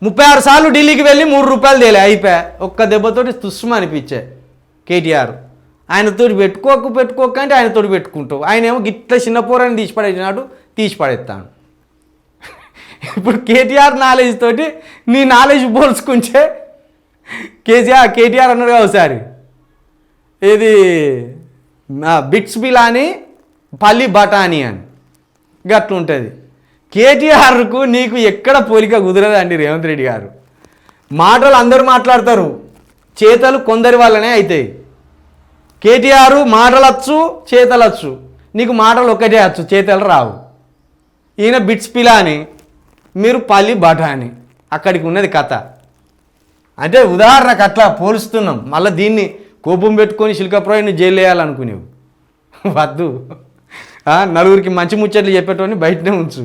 36 సార్లు ఢిల్లీకి వెళ్ళి 3 రూపాయలు తేలే అయిపోయా. ఒక్క దెబ్బతోటి తుస్సుమ అనిపించే కేటీఆర్. ఆయనతోటి పెట్టుకోక అంటే ఆయనతోటి పెట్టుకుంటావు. ఆయన ఏమో గిట్ల చిన్న పోరాన్ని తీసి పడేస్తాను. ఇప్పుడు కేటీఆర్ నాలెడ్జ్ తోటి నీ నాలెడ్జ్ పోల్చుకుంటే కేటీఆర్ అన్నాడు ఒకసారి, ఇది బిట్స్ బిలాని పల్లి బఠానీ అని గట్ల ఉంటుంది. కేటీఆర్కు నీకు ఎక్కడ పోలిక కుదరదండి రేవంత్ రెడ్డి గారు. మాటలు అందరూ మాట్లాడతారు, చేతలు కొందరి వల్లనే అవుతాయి. కేటీఆర్ మాటలచ్చు చేతలచ్చు, నీకు మాటలు ఒక్కటే వచ్చు, చేతలు రావు. ఈయన బిట్స్ పిలాని, మీరు పల్లి బఠానీ, అక్కడికి ఉన్నది కథ. అంటే ఉదాహరణకు అట్లా పోలుస్తున్నాం. మళ్ళీ దీన్ని కోపం పెట్టుకొని శిల్కప్రాయిని జైలు వేయాలనుకునేవు వద్దు. నలుగురికి మంచి ముచ్చట్లు చెప్పేటోని బయటనే ఉంచు.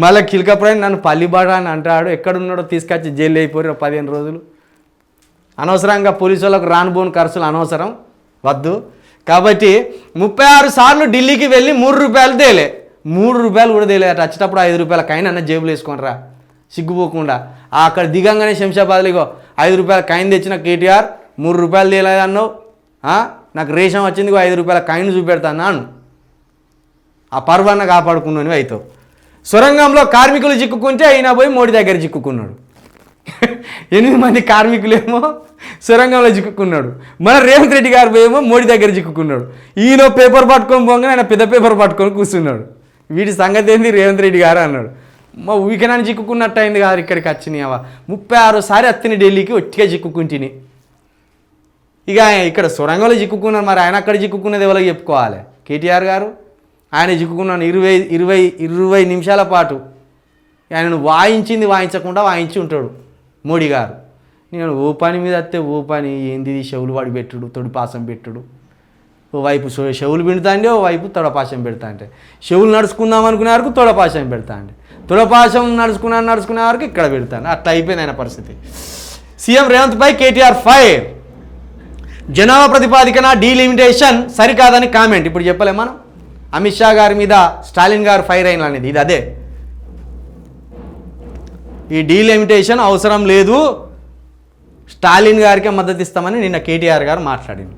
మళ్ళీ శిల్కప్రాయిని నన్ను పల్లి బఠానీ అంటాడు, ఎక్కడున్నాడో తీసుకొచ్చి జైలు అయిపోయారు 15 రోజులు. అనవసరంగా పోలీసు వాళ్ళకు రానుబోని ఖర్చులు అనవసరం, వద్దు. కాబట్టి 36 సార్లు ఢిల్లీకి వెళ్ళి 3 రూపాయలు తేలే. 3 రూపాయలు కూడా తేలే. అటు వచ్చేటప్పుడు 5 రూపాయల కైన్ అన్న జేబులు వేసుకొని రా సిగ్గుపోకుండా. అక్కడ దిగంగానే శంషాబాద్లో 5 రూపాయల కైన్ తెచ్చిన కేటీఆర్ 3 రూపాయలు తేలేదన్నావు, నాకు రేషన్ వచ్చింది 5 రూపాయల కైన్ చూపెడతాను, ఆ పర్వాన్ని కాపాడుకున్నాను అవుతావు. సొరంగంలో కార్మికులు చిక్కుకుంటే అయినా పోయి మోడీ దగ్గర చిక్కుకున్నాడు. 8 మంది కార్మికులేమో సొరంగంలో చిక్కుకున్నాడు. మన రేవంత్ రెడ్డి గారు ఏమో మోడీ దగ్గర చిక్కుకున్నాడు. ఈయన పేపర్ పట్టుకొని పోగానే ఆయన పెద్ద పేపర్ పట్టుకొని కూర్చున్నాడు. వీటి సంగతి ఏంది రేవంత్ రెడ్డి గారు అన్నాడు. మా ఊరికనాన్ని చిక్కుకున్నట్టు అయింది కాదు, ఇక్కడికి వచ్చినావా 36 సారి అత్తిని ఢిల్లీకి ఒట్టిగా చిక్కుకుంటుని. ఇక ఇక్కడ సొరంగంలో చిక్కుకున్నాడు, మరి ఆయన అక్కడ చిక్కుకున్నది ఎవరికి చెప్పుకోవాలి? కేటీఆర్ గారు ఆయన చిక్కుకున్నాను 20 నిమిషాల పాటు. ఆయనను వాయించకుండా వాయించి ఉంటాడు మోడీ గారు. నేను ఓ పని మీద వస్తే ఓ పని ఏంది, చెవులు వాడి పెట్టుడు, తొడిపాసం పెట్టుడు. ఓవైపు చెవులు పిండుతా అంటే ఓవైపు తొడపాసం పెడతా అంటే, చెవులు నడుచుకుందాం అనుకునే వరకు తొడపాసం పెడతా అంటే, తొడపాసం నడుచుకునే వరకు ఇక్కడ పెడతాను. అట్లా అయిపోయింది ఆయన పరిస్థితి. సీఎం రేవంత్ పై కేటీఆర్ ఫైర్. జనాభా ప్రతిపాదికన డీలిమిటేషన్ సరికాదని కామెంట్. ఇప్పుడు చెప్పలే మనం, అమిత్ షా గారి మీద స్టాలిన్ గారు ఫైర్ అయిన అనేది ఇది అదే. ఈ డీలిమిటేషన్ అవసరం లేదు, స్టాలిన్ గారికి మద్దతు ఇస్తామని నిన్న కేటీఆర్ గారు మాట్లాడింది.